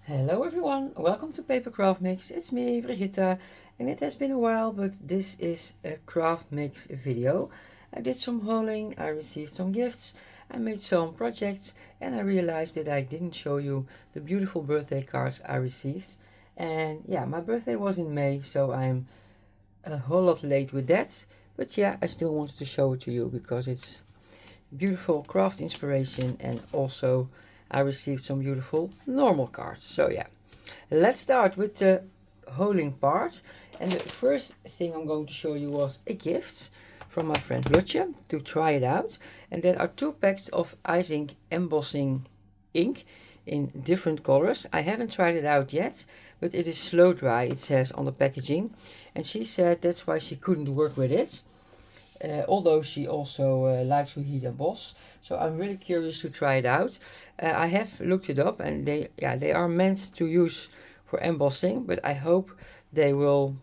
Hello everyone, welcome to Craftmix. It's me, Brigitta, and it has been a while, but this is a Craftmix video. I did some hauling, I received some gifts, I made some projects, and I realized that I didn't show you the beautiful birthday cards I received. And yeah, my birthday was in May, so I'm a whole lot late with that. But yeah, I still wanted to show it to you because it's beautiful craft inspiration, and also I received some beautiful normal cards. So yeah, let's start with the hauling part. And the first thing I'm going to show you was a gift from my friend Lotje to try it out. And there are 2 packs of ice ink embossing ink in different colors. I haven't tried it out yet, but it is slow dry, it says on the packaging. And she said that's why she couldn't work with it. Although she also likes to heat emboss, so I'm really curious to try it out. I have looked it up, and they are meant to use for embossing, but I hope they will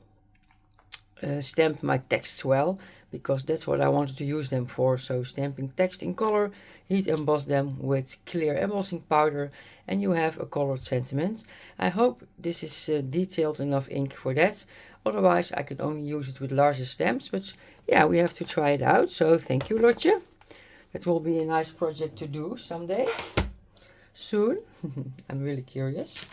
stamp my texts well, because that's what I wanted to use them for. So stamping text in color, heat emboss them with clear embossing powder, and you have a colored sentiment. I hope this is detailed enough ink for that. Otherwise I can only use it with larger stamps, but yeah, we have to try it out. So thank you, Lotje. That will be a nice project to do someday, soon. I'm really curious.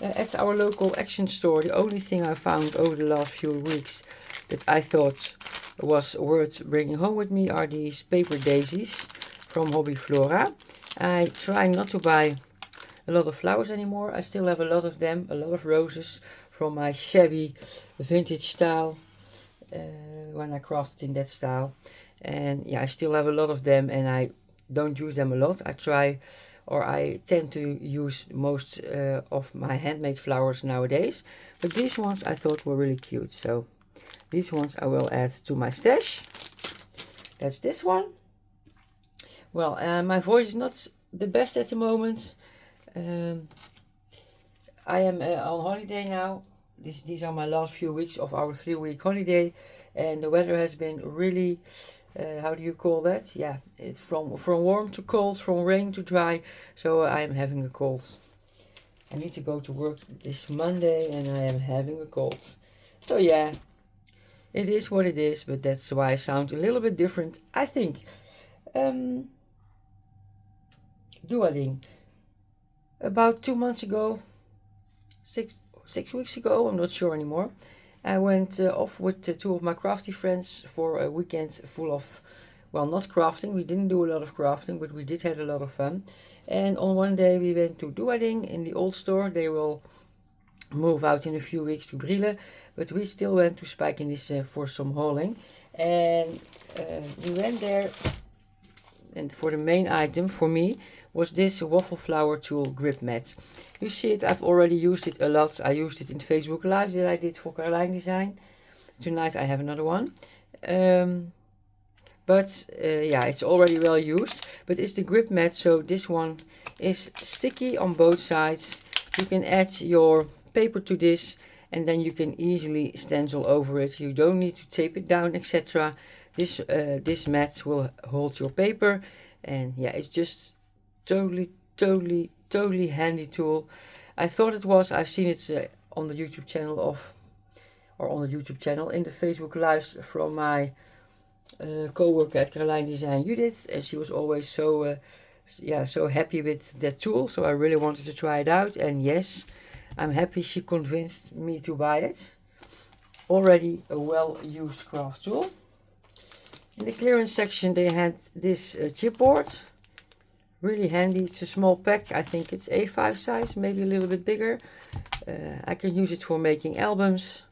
At our local Action store, the only thing I found over the last few weeks that I thought was worth bringing home with me are these paper daisies from Hobby Flora. I try not to buy a lot of flowers anymore. I still have a lot of them, a lot of roses from my shabby vintage style, when I crafted in that style. And yeah, I still have a lot of them, and I don't use them a lot. I tend to use most of my handmade flowers nowadays, but these ones I thought were really cute, so these ones I will add to my stash. That's this one. Well, my voice is not the best at the moment. I am on holiday now. These are my last few weeks of our 3-week holiday, and the weather has been really how do you call that? Yeah, it's from warm to cold, from rain to dry, so I am having a cold. I need to go to work this Monday, and I am having a cold. So yeah, it is what it is, but that's why I sound a little bit different, I think. Dueling. About 2 months ago, six weeks ago, I'm not sure anymore, I went off with 2 of my crafty friends for a weekend full of, well, not crafting. We didn't do a lot of crafting, but we did have a lot of fun. And on one day we went to Dueling in the old store. They will move out in a few weeks to Brielle, but we still went to Spijkenis for some hauling. And we went there, and for the main item for me was this waffle flower tool grip mat. You see it, I've already used it a lot. I used it in Facebook Live that I did for Caroline Design. Tonight I have another one. But yeah, it's already well used. But it's the grip mat, so this one is sticky on both sides. You can add your paper to this, and then you can easily stencil over it. You don't need to tape it down, etc. This mat will hold your paper, and yeah, it's just totally handy tool. I thought it was. I've seen it on the YouTube channel in the Facebook lives from my co-worker at Caroline Design, Judith, and she was always so happy with that tool. So I really wanted to try it out, and yes, I'm happy she convinced me to buy it. Already a well-used craft tool. In the clearance section they had this chipboard. Really handy. It's a small pack. I think it's A5 size, maybe a little bit bigger. I can use it for making albums.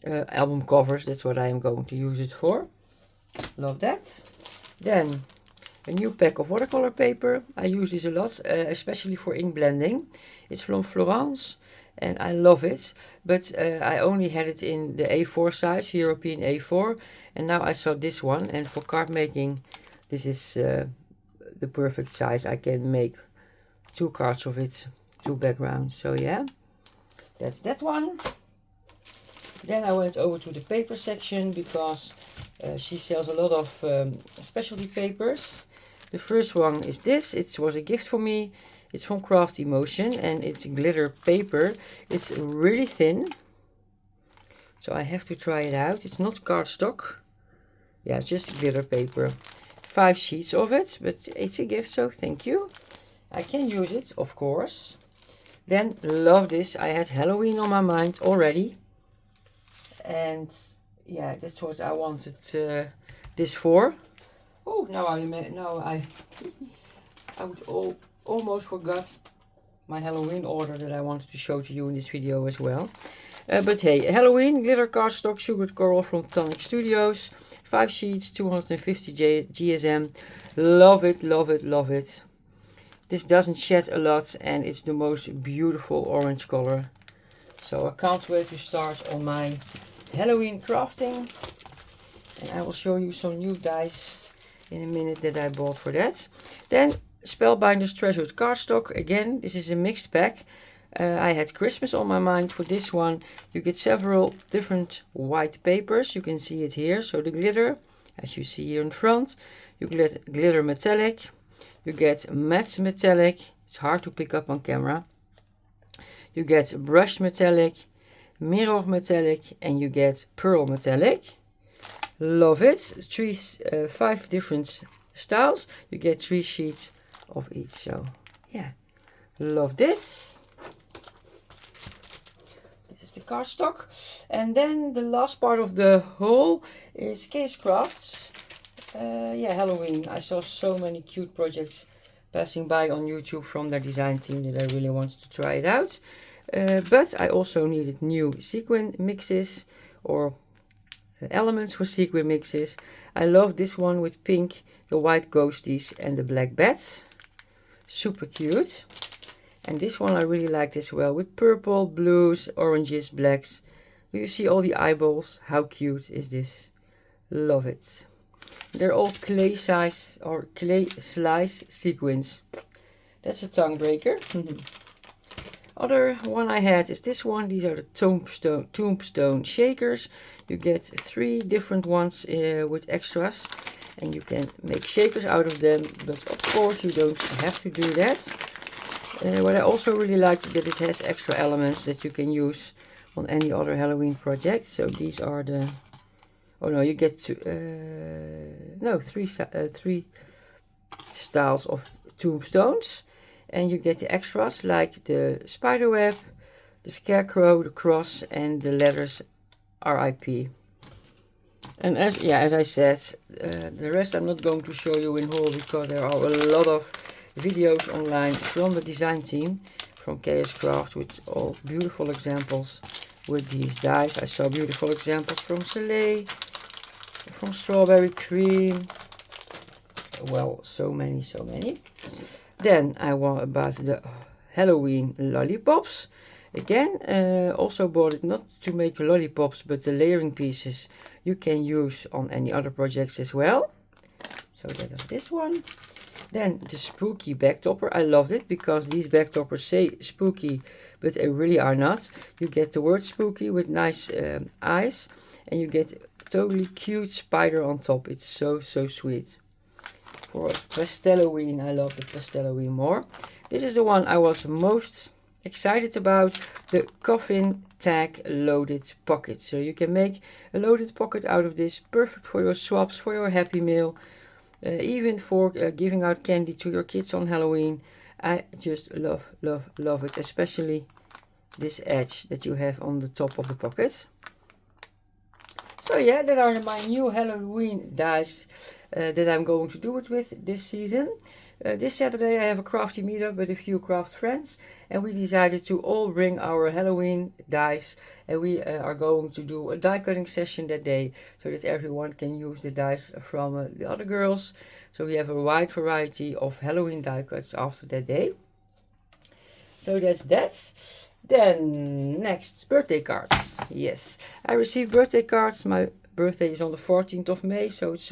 Album covers, that's what I am going to use it for. Love that. Then a new pack of watercolor paper. I use this a lot, especially for ink blending. It's from Florence, and I love it, but I only had it in the A4 size, European A4, and now I saw this one, and for card making this is the perfect size. I can make 2 cards of it, 2 backgrounds. So yeah, that's that one. Then I went over to the paper section because she sells a lot of specialty papers. The first one is this. It was a gift for me. It's from Craft Emotion and it's glitter paper. It's really thin, so I have to try it out. It's not cardstock. Yeah, it's just glitter paper. 5 sheets of it, but it's a gift, so thank you. I can use it, of course. Then love this. I had Halloween on my mind already, and yeah, that's what I wanted this for. Oh, now I would almost forgot my Halloween order that I wanted to show to you in this video as well. But hey, Halloween glitter cardstock sugared coral from Tonic Studios. 5 sheets, 250 GSM. Love it, love it, love it. This doesn't shed a lot and it's the most beautiful orange color. So I can't wait to start on my Halloween crafting. And I will show you some new dies in a minute that I bought for that. Then Spellbinders Treasured Cardstock. Again, this is a mixed pack. I had Christmas on my mind for this one. You get several different white papers. You can see it here. So the glitter, as you see here in front. You get glitter metallic. You get matte metallic. It's hard to pick up on camera. You get brushed metallic, mirror metallic, and you get pearl metallic. Love it. 5 different styles. You get 3 sheets of each. So yeah, love this. The cardstock. And then the last part of the haul is KSCraft. Yeah, Halloween. I saw so many cute projects passing by on YouTube from their design team that I really wanted to try it out. But I also needed new sequin mixes or elements for sequin mixes. I love this one with pink, the white ghosties and the black bats. Super cute. And this one I really liked as well, with purple, blues, oranges, blacks. Do you see all the eyeballs? How cute is this? Love it. They're all clay size or clay slice sequins. That's a tongue breaker. Other one I had is this one. These are the tombstone shakers. You get 3 different ones with extras. And you can make shakers out of them. But of course you don't have to do that. What I also really like is that it has extra elements that you can use on any other Halloween project. So these are the, oh no, you get 3 styles of tombstones, and you get the extras like the spider web, the scarecrow, the cross, and the letters RIP. And as I said, the rest I'm not going to show you in haul because there are a lot of videos online from the design team from KSCraft with all beautiful examples with these dies. I saw beautiful examples from Soleil, from Strawberry Cream. Well, so many. Then I want about the Halloween lollipops. Again, also bought it not to make lollipops, but the layering pieces you can use on any other projects as well. So that is this one. Then the spooky back topper. I loved it because these back toppers say spooky, but they really are not. You get the word spooky with nice eyes, and you get totally cute spider on top. It's so sweet. For Pastelloween, I love the Pastelloween more. This is the one I was most excited about, the coffin tag loaded pocket. So you can make a loaded pocket out of this, perfect for your swaps, for your Happy Meal. Even for giving out candy to your kids on Halloween. I just love it. Especially this edge that you have on the top of the pocket. So yeah, that are my new Halloween dies that I'm going to do it with this season. This Saturday I have a crafty meetup with a few craft friends, and we decided to all bring our Halloween dies, and we are going to do a die cutting session that day so that everyone can use the dies from the other girls. So we have a wide variety of Halloween die cuts after that day. So that's that. Then next, birthday cards. Yes, I received birthday cards. My birthday is on the 14th of May, so it's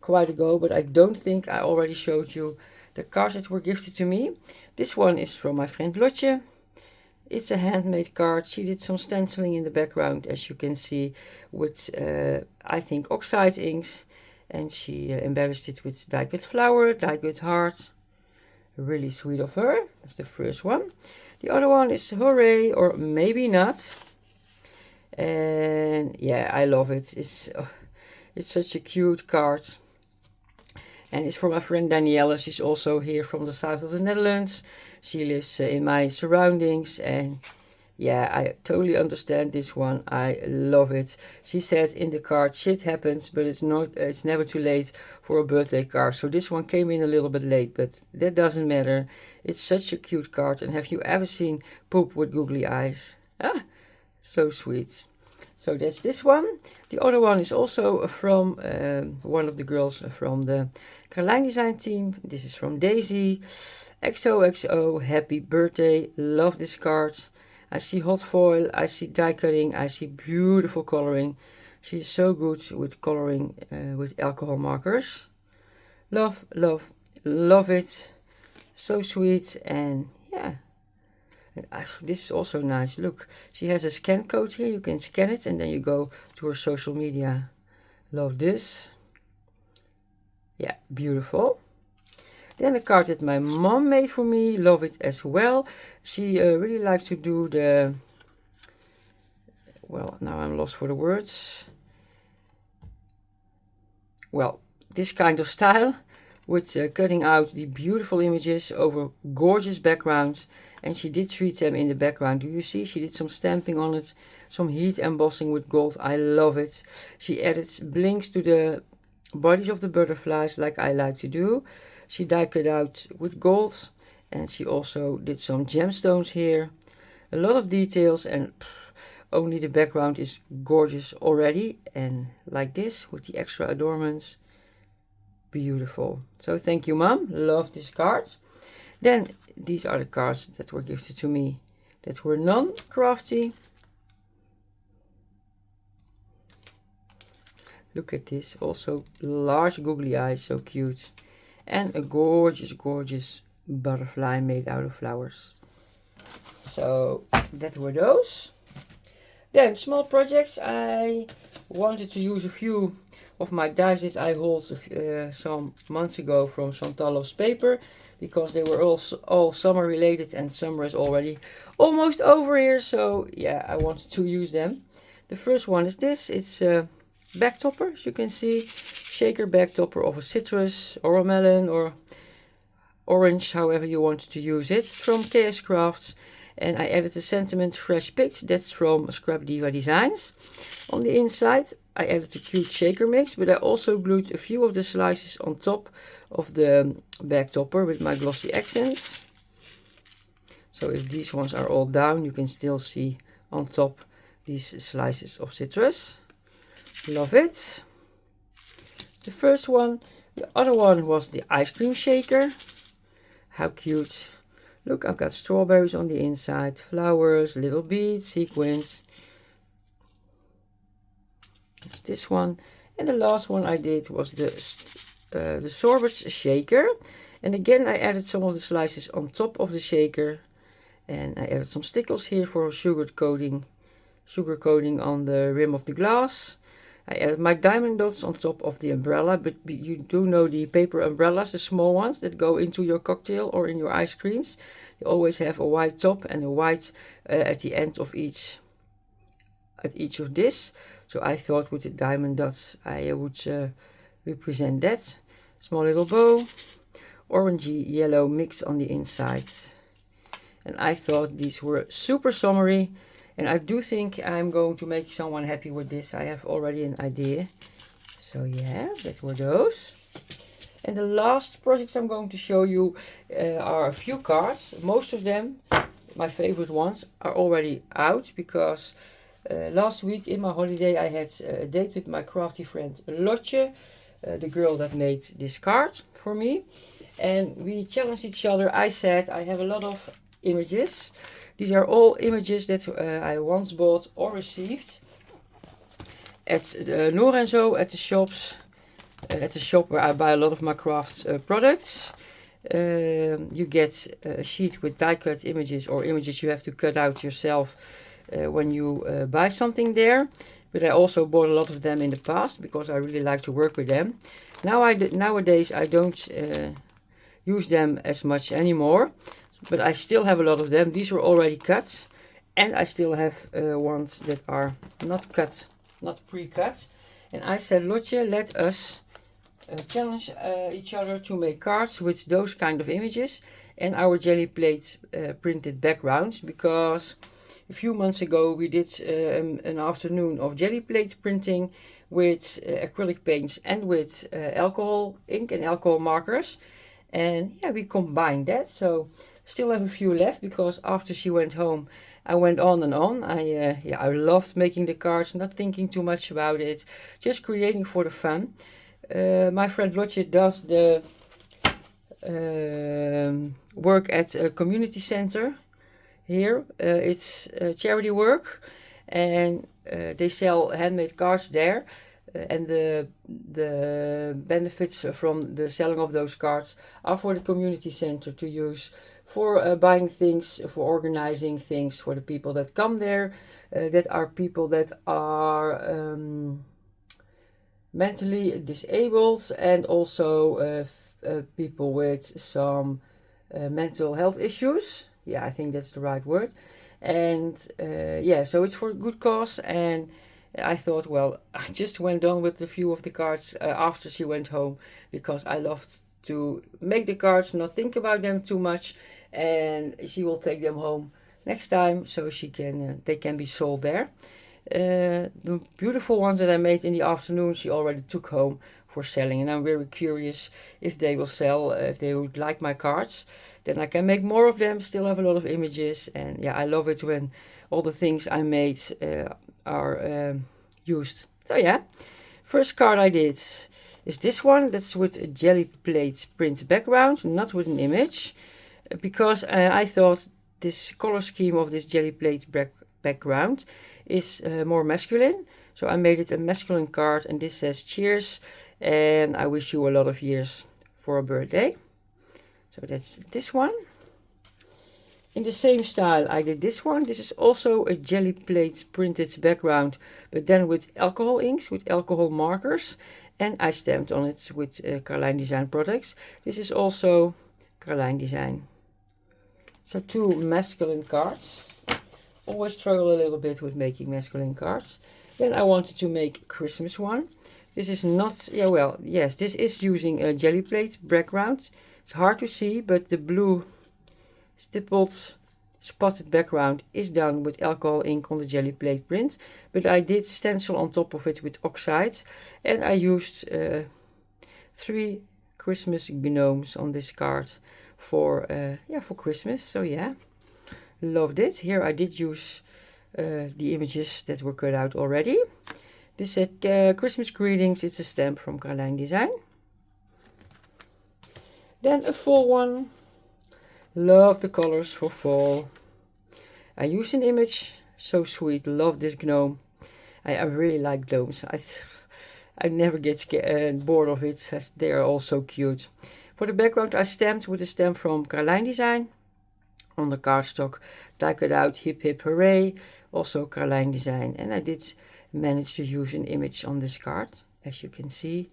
quite ago, but I don't think I already showed you the cards that were gifted to me. This one is from my friend Lotje. It's a handmade card. She did some stenciling in the background, as you can see, with I think oxide inks, and she embellished it with die cut flower, die cut heart. Really sweet of her. That's the first one. The other one is Hooray, or maybe not. And yeah, I love it. It's such a cute card. And it's from my friend Danielle. She's also here from the south of the Netherlands. She lives in my surroundings, and yeah, I totally understand this one. I love it. She says in the card, shit happens, but it's never too late for a birthday card. So this one came in a little bit late, but that doesn't matter. It's such a cute card. And have you ever seen poop with googly eyes? Ah, so sweet. So that's this one. The other one is also from one of the girls from the Carlijn Design team. This is from Daisy. XOXO, happy birthday. Love this card. I see hot foil, I see die cutting, I see beautiful coloring. She is so good with coloring with alcohol markers. Love, love, love it. So sweet, and yeah. This is also nice. Look, she has a scan code here. You can scan it and then you go to her social media. Love this. Yeah, beautiful. Then a card that my mom made for me. Love it as well. She really likes to do the... Well, now I'm lost for the words. Well, this kind of style with cutting out the beautiful images over gorgeous backgrounds. And she did treat them in the background. Do you see? She did some stamping on it. Some heat embossing with gold. I love it. She added blinks to the bodies of the butterflies like I like to do. She die cut out with gold. And she also did some gemstones here. A lot of details, and only the background is gorgeous already. And like this with the extra adornments. Beautiful. So thank you, Mom. Love this card. Then these are the cards that were gifted to me that were non-crafty. Look at this. Also large googly eyes. So cute. And a gorgeous, gorgeous butterfly made out of flowers. So that were those. Then small projects. I wanted to use a few of my dies that I hold some months ago from Santallo's paper, because they were all summer related, and summer is already almost over here. So yeah, I wanted to use them. The first one is this. It's a back topper, as you can see. Shaker back topper of a citrus or a melon or orange, however you want to use it, from KSCraft. And I added the sentiment fresh picked. That's from Scrap Diva Designs. On the inside, I added a cute shaker mix, but I also glued a few of the slices on top of the back topper with my glossy accents. So if these ones are all down, you can still see on top these slices of citrus. Love it. The first one. The other one was the ice cream shaker. How cute. Look, I've got strawberries on the inside, flowers, little beads, sequins. That's this one. And the last one I did was the sorbets shaker. And again, I added some of the slices on top of the shaker. And I added some stickles here for sugar coating on the rim of the glass. I added my diamond dots on top of the umbrella, but you do know the paper umbrellas, the small ones that go into your cocktail or in your ice creams. You always have a white top and a white at the end of each of this. So I thought with the diamond dots I would represent that. Small little bow, orangey yellow mix on the inside. And I thought these were super summery. And I do think I'm going to make someone happy with this. I have already an idea. So yeah, that were those. And the last projects I'm going to show you are a few cards. Most of them, my favorite ones, are already out. Because last week in my holiday I had a date with my crafty friend Lotje. The girl that made this card for me. And we challenged each other. I said I have a lot of images. These are all images that I once bought or received at Noor & Zo, at the shops, at the shop where I buy a lot of my craft products. You get a sheet with die cut images or images you have to cut out yourself when you buy something there. But I also bought a lot of them in the past because I really like to work with them. Nowadays I don't use them as much anymore, but I still have a lot of them. These were already cut, and I still have ones that are not cut, not pre-cut. And I said, Lotje, let us challenge each other to make cards with those kind of images and our jelly plate printed backgrounds, because a few months ago we did an afternoon of jelly plate printing with acrylic paints and with alcohol ink and alcohol markers, and yeah, we combined that. So still have a few left, because after she went home I went on and on. I loved making the cards, not thinking too much about it, just creating for the fun. My friend Lotje does the work at a community center here. It's charity work, and they sell handmade cards there. And the benefits from the selling of those cards are for the community center to use for buying things, for organizing things for the people that come there, that are people that are mentally disabled, and also people with some mental health issues. Yeah, I think that's the right word. And yeah, so it's for a good cause. And I thought, well, I just went on with a few of the cards after she went home, because I loved to make the cards, not think about them too much, and she will take them home next time, so she can they can be sold there. The beautiful ones that I made in the afternoon, she already took home for selling, and I'm very curious if they will sell, if they would like my cards. Then I can make more of them, still have a lot of images, and yeah, I love it when all the things I made are used. So yeah, first card I did is this one. That's with a jelly plate print background, not with an image, because I thought this color scheme of this jelly plate background is more masculine. So I made it a masculine card, and this says cheers and I wish you a lot of years for a birthday. So that's this one. In the same style I did this one. This is also a jelly plate printed background, but then with alcohol inks, with alcohol markers, and I stamped on it with Carlijn Design products. This is also Carlijn Design. So two masculine cards. Always struggle a little bit with making masculine cards. Then I wanted to make a Christmas one. This is not, yeah, well, yes, this is using a jelly plate background. It's hard to see, but the blue stippled spotted background is done with alcohol ink on the jelly plate print, but I did stencil on top of it with oxide, and I used 3 Christmas gnomes on this card for for Christmas. So yeah, loved it. Here I did use the images that were cut out already. This said Christmas greetings. It's a stamp from Carlijn Design. Then a fall one. Love the colors for fall. I used an image. So sweet. Love this gnome. I really like gnomes. I never get bored of it. They are all so cute. For the background I stamped with a stamp from Carlijn Design on the cardstock. I cut out hip hip hooray. Also Carlijn Design. And I did manage to use an image on this card, as you can see,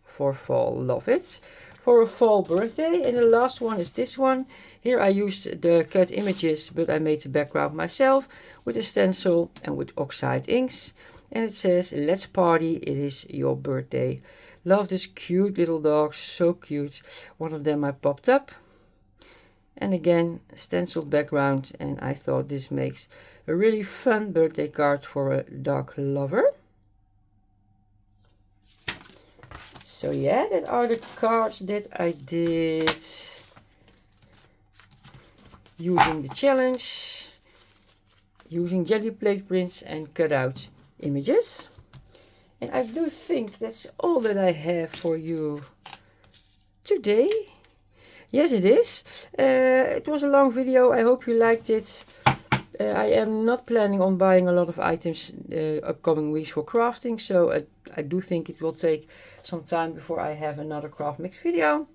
for fall. Love it. For a fall birthday. And the last one is this one. Here I used the cut images, but I made the background myself with a stencil and with oxide inks. And it says, let's party, it is your birthday. Love this cute little dogs, so cute. One of them I popped up. And again, stenciled background, and I thought this makes a really fun birthday card for a dog lover. So yeah, that are the cards that I did using the challenge, using jelly plate prints and cut out images. And I do think that's all that I have for you today. Yes, it is. It was a long video. I hope you liked it. I am not planning on buying a lot of items upcoming weeks for crafting, so I do think it will take some time before I have another Craftmix video.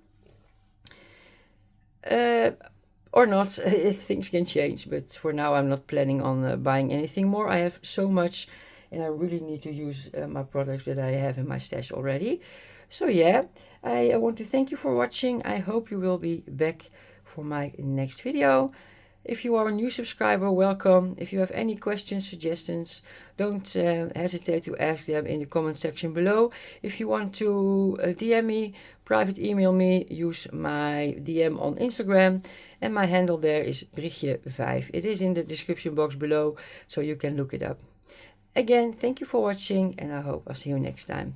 Or not, things can change, but for now I'm not planning on buying anything more. I have so much and I really need to use my products that I have in my stash already. So yeah, I want to thank you for watching. I hope you will be back for my next video. If you are a new subscriber, welcome. If you have any questions, suggestions, don't hesitate to ask them in the comment section below. If you want to DM me, private email me, use my DM on Instagram. And my handle there is Brigitte5. It is in the description box below, so you can look it up. Again, thank you for watching, and I hope I'll see you next time.